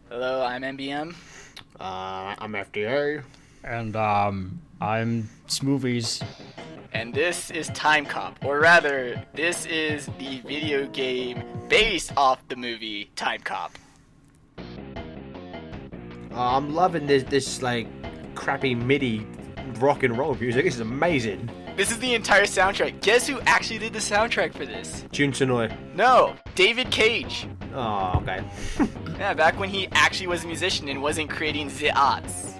Hello, I'm MBM. I'm FDA. And I'm Smoothies. And this is TimeCop, or rather, this is the video game based off the movie TimeCop. I'm loving this like crappy MIDI rock and roll music. This is amazing. This is the entire soundtrack. Guess who actually did the soundtrack for this? Jun Sonoy. No, David Cage. Oh, okay. Yeah, back when he actually was a musician and wasn't creating the arts.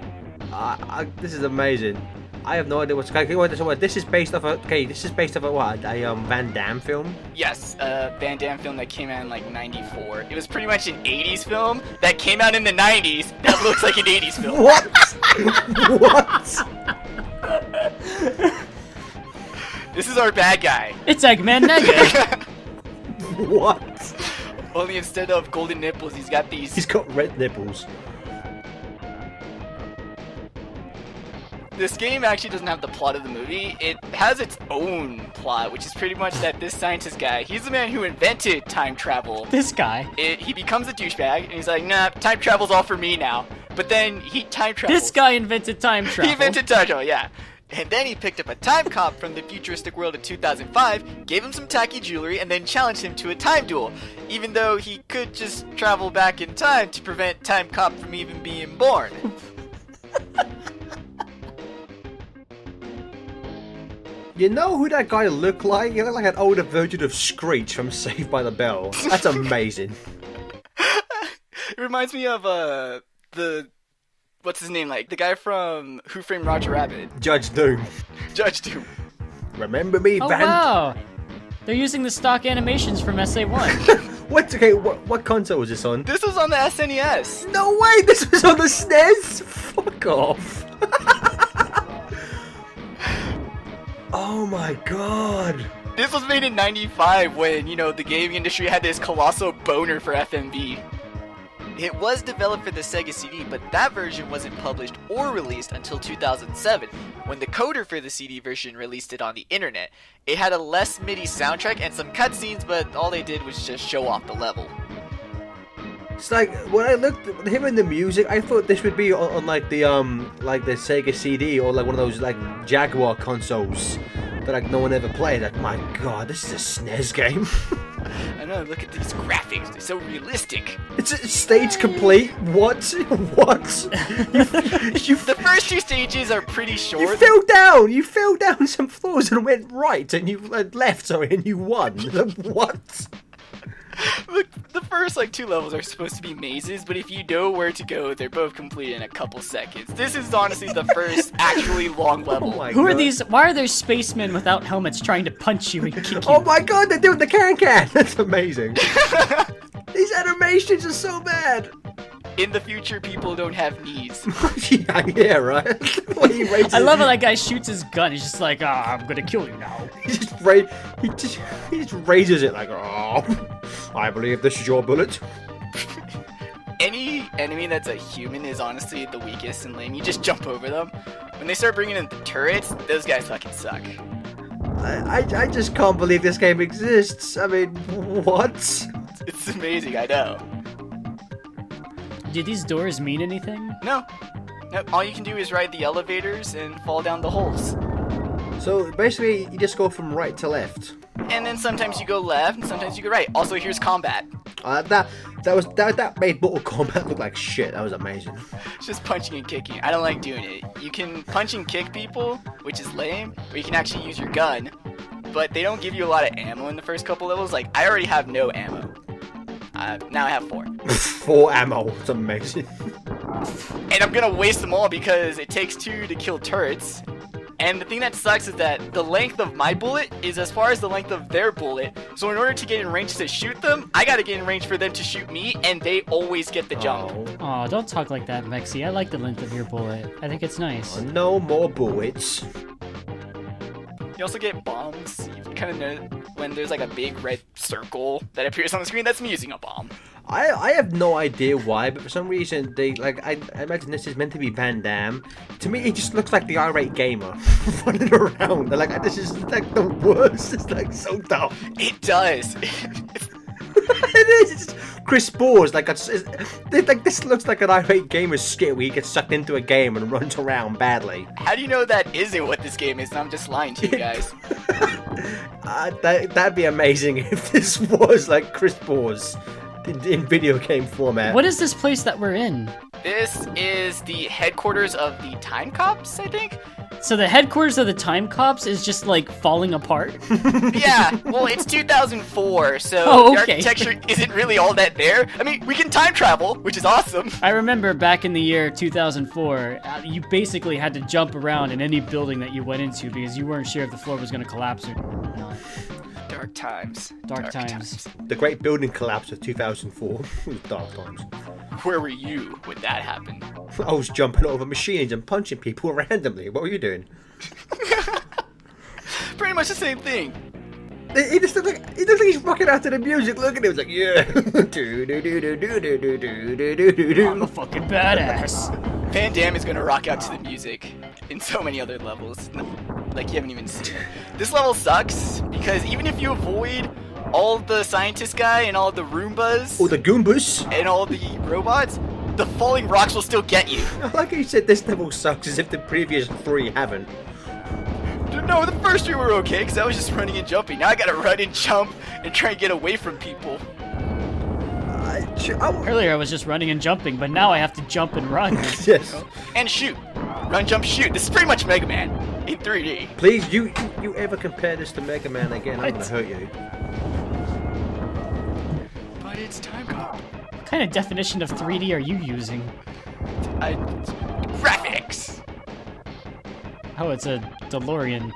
This is amazing. I have no idea what's going on. This is based off this is based off of what? A Van Damme film? Yes, a Van Damme film that came out in like 94. It was pretty much an 80s film that came out in the 90s that looks like an 80s film. What? What? This is our bad guy. It's Eggman Nega. What? Only instead of golden nipples, he's got these. He's got red nipples. This game actually doesn't have the plot of the movie. It has its own plot, which is pretty much that this scientist guy, he's the man who invented time travel. This guy. He becomes a douchebag, and he's like, nah, time travel's all for me now. But then he time travels. This guy invented time travel. He invented time travel, yeah. And then he picked up a time cop from the futuristic world of 2005, gave him some tacky jewelry, and then challenged him to a time duel, even though he could just travel back in time to prevent time cop from even being born. You know who that guy looked like? He looked like an older version of Screech from Saved by the Bell. That's amazing. It reminds me of the what's his name, like the guy from Who Framed Roger Rabbit, Judge Doom. Judge Doom. Remember me, Oh Van? wow. They're using the stock animations from SA1. What console was this on? This was on the SNES. No way, this was on the SNES? Fuck off. Oh my god. This was made in '95 when, you know, the gaming industry had this colossal boner for FMV. It was developed for the Sega CD, but that version wasn't published or released until 2007, when the coder for the CD version released it on the internet. It had a less MIDI soundtrack and some cutscenes, but all they did was just show off the level. It's like, when I looked at him in the music, I thought this would be on like the Sega CD or like one of those like Jaguar consoles that like no one ever played. Like, my god, this is a SNES game. I know, look at these graphics, they're so realistic. It's stage complete. What? What? The first two stages are pretty You short. fell down. You fell down some floors and went right, and you left. Sorry, and you won. What? Look, the first like two levels are supposed to be mazes, but if you know where to go, they're both complete in a couple seconds. This is honestly the first actually long level. Oh my Who are God. these? Why are there spacemen without helmets trying to punch you and kick you? Oh my god, they're doing the can-can! That's amazing. These animations are so bad. In the future, people don't have knees. Yeah, right? When he raises, I love how that guy shoots his gun. He's just like, I'm gonna kill you now. he just raises it like, oh, I believe this is your bullet. Any enemy that's a human is honestly the weakest and lame. You just jump over them. When they start bringing in the turrets, those guys fucking suck. I just can't believe this game exists. I mean, what? It's amazing, I know. Do these doors mean anything? No. Nope, all you can do is ride the elevators and fall down the holes. So basically, you just go from right to left. And then sometimes you go left and sometimes you go right. Also, here's combat. That made Mortal Kombat look like shit. That was amazing. It's just punching and kicking. I don't like doing it. You can punch and kick people, which is lame, or you can actually use your gun. But they don't give you a lot of ammo in the first couple levels. Like, I already have no ammo. Now I have 4. 4 ammo. It's amazing. And I'm gonna waste them all because it takes 2 to kill turrets. And the thing that sucks is that the length of my bullet is as far as the length of their bullet. So in order to get in range to shoot them, I gotta get in range for them to shoot me, and they always get the jump. Oh, don't talk like that, Mexi. I like the length of your bullet. I think it's nice. No more bullets. You also get bombs. You kind of know when there's like a big red circle that appears on the screen, that's me using a bomb. I have no idea why, but for some reason they like I imagine this is meant to be Van Damme. To me, he just looks like the irate gamer running around. They're like, this is like the worst. It's like so dumb. It does. It is. It's just Chris Spores. Like this looks like an irate gamer skit where he gets sucked into a game and runs around badly. How do you know that isn't what this game is? And I'm just lying to you guys. That'd be amazing if this was like Chris Spores in video game format. What is this place that we're in? This is the headquarters of the TimeCops, I think. So the headquarters of the TimeCops is just like falling apart? Yeah, well, it's 2004, so Oh, the okay. architecture isn't really all that there. I mean, we can time travel, which is awesome. I remember back in the year 2004, you basically had to jump around in any building that you went into because you weren't sure if the floor was going to collapse or not. Dark times. Dark times. The great building collapse of 2004 was dark times. Where were you when that happened? I was jumping over machines and punching people randomly. What were you doing? Pretty much the same thing. He just looks like he's rocking out to the music. Look at him, it's like yeah. I'm a fucking badass. Van Damme is gonna rock out to the music in so many other levels, like you haven't even seen it. This level sucks because even if you avoid all the scientist guy and all the Roombas Or the Goombas. and all the robots, the falling rocks will still get you. I like how you said this level sucks as if the previous 3 haven't. No, the first 3 were okay because I was just running and jumping. Now I gotta run and jump and try and get away from people. Earlier I was just running and jumping, but now I have to jump and run. Yes. And shoot. Run, jump, shoot. This is pretty much Mega Man in 3D. Please, you ever compare this to Mega Man again, I'm gonna hurt you. But it's TimeCop. What kind of definition of 3D are you using? Graphics. Oh, it's a DeLorean.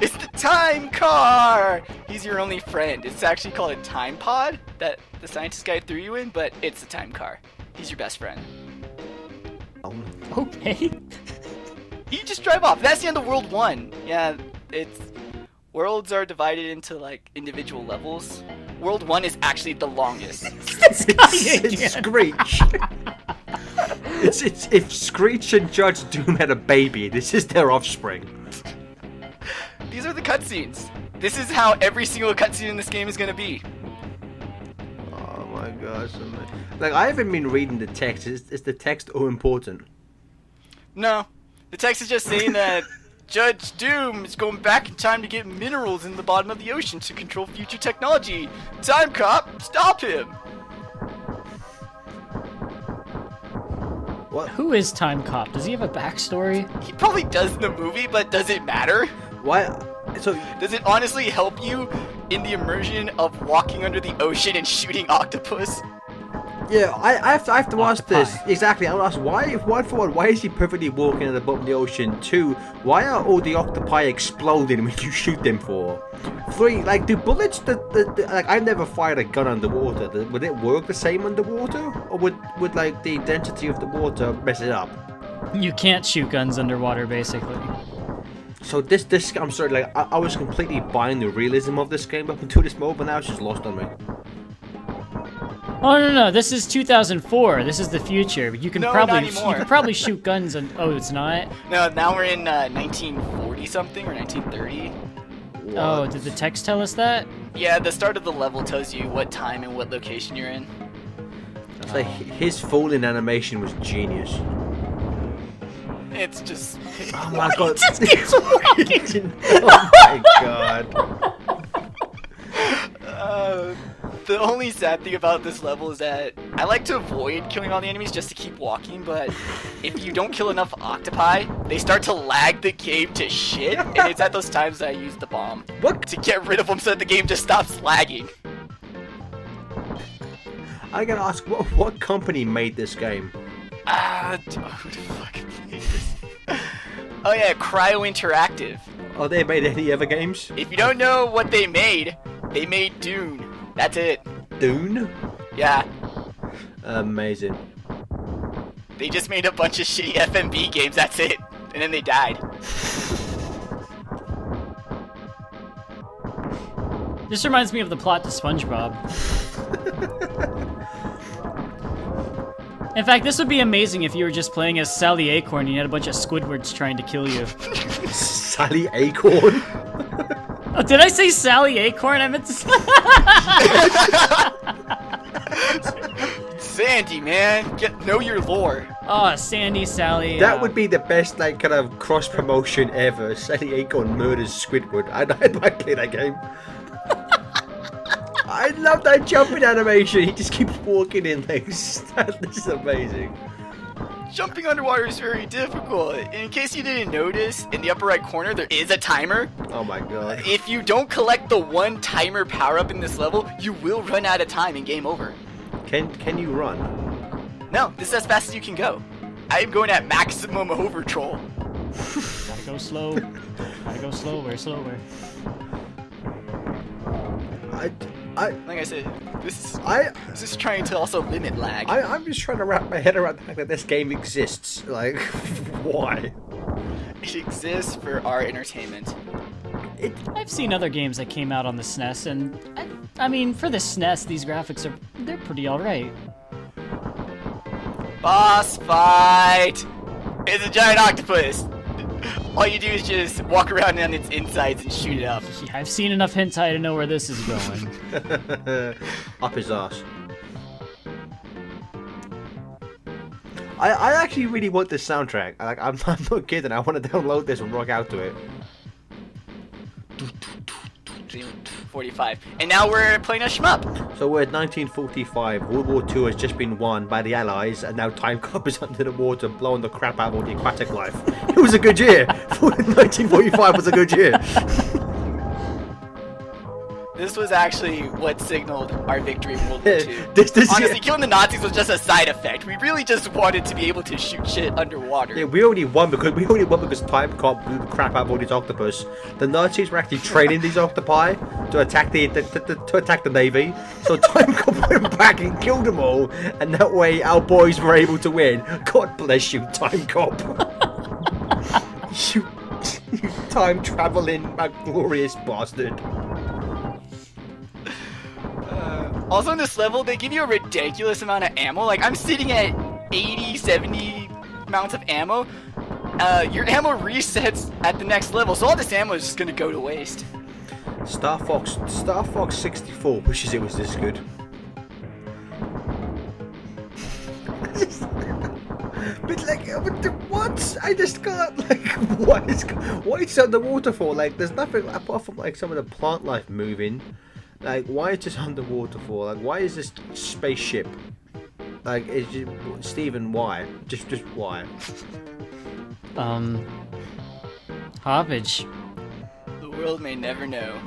It's the time car! He's your only friend. It's actually called a time pod that the scientist guy threw you in, but it's the time car. He's your best friend. Okay. You just drive off. That's the end of World 1. Yeah, worlds are divided into like individual levels. World 1 is actually the longest. It's Screech. it's if Screech and Judge Doom had a baby, this is their offspring. These are the cutscenes. This is how every single cutscene in this game is gonna be. Oh my gosh. Like, I haven't been reading the text. Is the text all important? No. The text is just saying that Judge Doom is going back in time to get minerals in the bottom of the ocean to control future technology. TimeCop, stop him! What? Who is TimeCop? Does he have a backstory? He probably does in the movie, but does it matter? Why? So Does it honestly help you in the immersion of walking under the ocean and shooting octopus? yeah, I have to ask this Octopi. exactly. I'll ask why is he perfectly walking at the bottom of the ocean? 2, why are all the octopi exploding when you shoot them? 3, like, do bullets like, I've never fired a gun underwater. Would it work the same underwater, or would like the density of the water mess it up? You can't shoot guns underwater, basically. So this I'm sorry, like I was completely buying the realism of this game up until this moment, but now it's just lost on me. Oh no, this is 2004. This is the future. You can No, probably not anymore. you can probably shoot guns and oh, it's not. No, now we're in 1940 something or 1930. Oh, did the text tell us that? Yeah, the start of the level tells you what time and what location you're in. It's like his falling animation was genius. It's just... Oh my god. Just keeps walking. Oh my god. The only sad thing about this level is that I like to avoid killing all the enemies just to keep walking, but if you don't kill enough octopi, they start to lag the game to shit, and it's at those times that I use the bomb. What? To get rid of them so that the game just stops lagging. I gotta ask, what company made this game? Who the fuck made this? Oh yeah, Cryo Interactive. Oh, they made any other games? If you don't know what they made Dune. That's it. Dune? Yeah. Amazing. They just made a bunch of shitty FMV games, that's it. And then they died. This reminds me of the plot to SpongeBob. In fact, this would be amazing if you were just playing as Sally Acorn and you had a bunch of Squidwards trying to kill you. Sally Acorn? Oh, did I say Sally Acorn? I meant to say... Sandy, man. Know your lore. Oh, Sandy, Sally. That would be the best like kind of cross promotion ever. Sally Acorn murders Squidward. I might play that game. I love that jumping animation. He just keeps walking in like this is amazing. Jumping underwater is very difficult. In case you didn't notice, in the upper right corner there is a timer. Oh my god. If you don't collect the one timer power-up in this level, you will run out of time and game over. Can you run? No, this is as fast as you can go. I am going at maximum overtroll. Gotta go slow. Gotta go slower, slower. Like I said, this is trying to also limit lag. I'm just trying to wrap my head around the fact that this game exists. Like, why? It exists for our entertainment. I've seen other games that came out on the SNES, and I mean, for the SNES, these graphics they're pretty alright. Boss fight! It's a giant octopus! All you do is just walk around on its insides and shoot it up. Yeah, I've seen enough hentai to know where this is going. Up his ass. I actually really want this soundtrack. I'm not kidding. I want to download this and rock out to it. 45. And now we're playing a shmup. So we're at 1945. World War II has just been won by the Allies, and now TimeCop is under the water, blowing the crap out of all the aquatic life. It was a good year. 1945 was a good year. This was actually what signaled our victory in World War II. Honestly, killing the Nazis was just a side effect. We really just wanted to be able to shoot shit underwater. Yeah, we only won because TimeCop blew the crap out of all these octopus. The Nazis were actually training these octopi to attack the Navy. So TimeCop went back and killed them all, and that way our boys were able to win. God bless you, TimeCop. you time traveling glorious bastard. Also in this level, they give you a ridiculous amount of ammo. Like, I'm sitting at 80, 70 amounts of ammo. Your ammo resets at the next level, so all this ammo is just gonna go to waste. Star Fox 64 wishes it was this good. But like, what? I just can't, like, what is underwater for? Like, there's nothing apart from like some of the plant life moving. Like, why is this underwater for? Like, why is this spaceship? Like, Stephen, why? Just why? Hoppage. The world may never know.